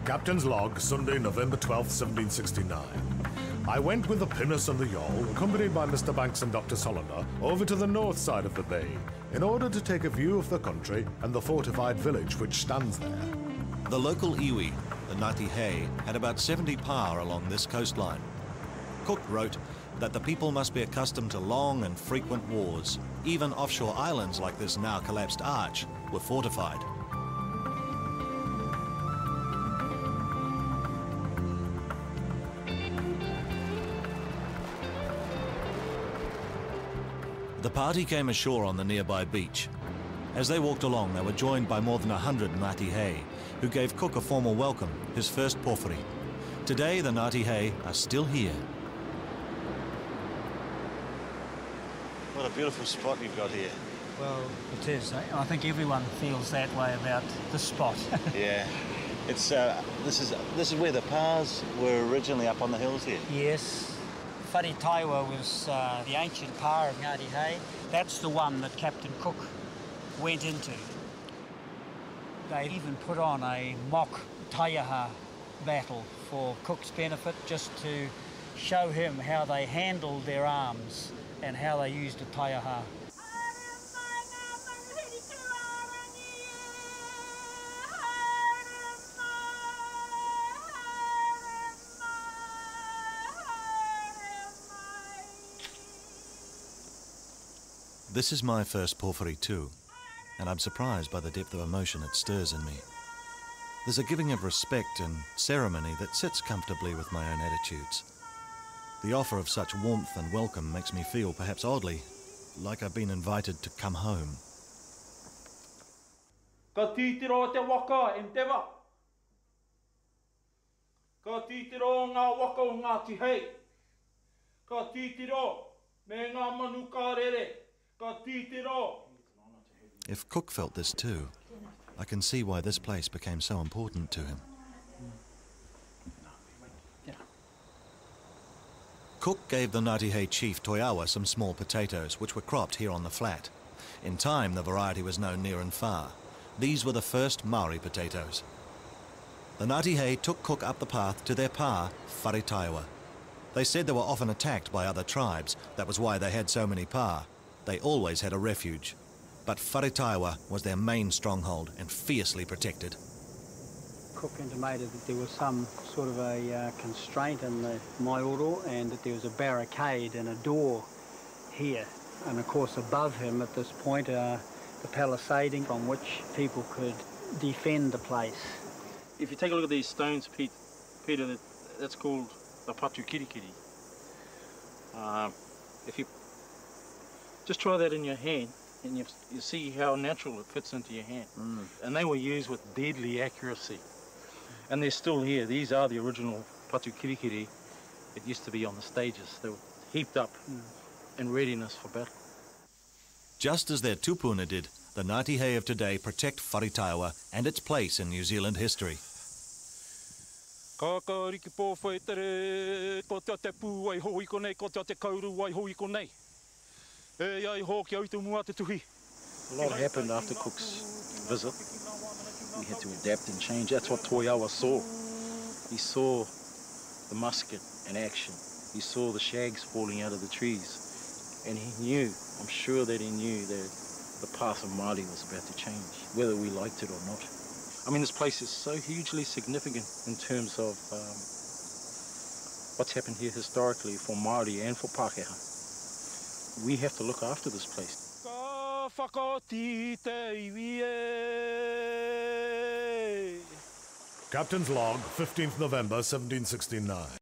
Captain's log, Sunday, November 12th, 1769. I went with the pinnace and the yawl, accompanied by Mr. Banks and Dr. Solander, over to the north side of the bay, in order to take a view of the country and the fortified village which stands there. The local iwi, the Ngati had about 70 pa along this coastline. Cook wrote that the people must be accustomed to long and frequent wars. Even offshore islands like this now collapsed arch were fortified. The party came ashore on the nearby beach. As they walked along, they were joined by more than 100 Ngati who gave Cook a formal welcome, his first pōwhiri. Today, the Ngati are still here. What a beautiful spot you've got here. Well, it is. I think everyone feels that way about this spot. Yeah. It's this is where the pās were originally up on the hills here. Yes. Wharitaiwa was the ancient pa of Ngati Hei. That's the one that Captain Cook went into. They even put on a mock taiaha battle for Cook's benefit, just to show him how they handled their arms and how they used a taiaha. This is my first pōwhiri too, and I'm surprised by the depth of emotion it stirs in me. There's a giving of respect and ceremony that sits comfortably with my own attitudes. The offer of such warmth and welcome makes me feel, perhaps oddly, like I've been invited to come home. Ka titiro te waka en te wa. Ka titiro ngā waka o Ngati Hei. Ka titiro me ngā manu kōrero. Ka titiro. If Cook felt this too, I can see why this place became so important to him. Cook gave the Ngati chief Toiawa some small potatoes, which were cropped here on the flat. In time, the variety was known near and far. These were the first Maori potatoes. The Ngati took Cook up the path to their pa, Wharitaiwa. They said they were often attacked by other tribes. That was why they had so many pa. They always had a refuge. But Wharitaiwa was their main stronghold and fiercely protected. Cook intimated that there was some sort of a constraint in the maioro, and that there was a barricade and a door here. And of course above him at this point the palisading from which people could defend the place. If you take a look at these stones, Peter, that's called the patu kirikiri. If you just try that in your hand, and you see how natural it fits into your hand. And they were used with deadly accuracy. And they're still here. These are the original patu kirikiri. It used to be on the stages. They were heaped up in readiness for battle. Just as their Tuupuna did, the Ngati of today protect Wharitaiwa and its place in New Zealand history. Ka riki pō whaitere, ko te pū ai hoi konei, ko te kauru ai hoi konei. E ai hoki au te mua te tuhi. A lot happened after Cook's visit. We had to adapt and change. That's what Toiawa saw. He saw the musket in action. He saw the shags falling out of the trees. And he knew, I'm sure that he knew that the path of Māori was about to change, whether we liked it or not. I mean, this place is so hugely significant in terms of what's happened here historically for Māori and for Pākehā. We have to look after this place. Captain's log, 15th November 1769.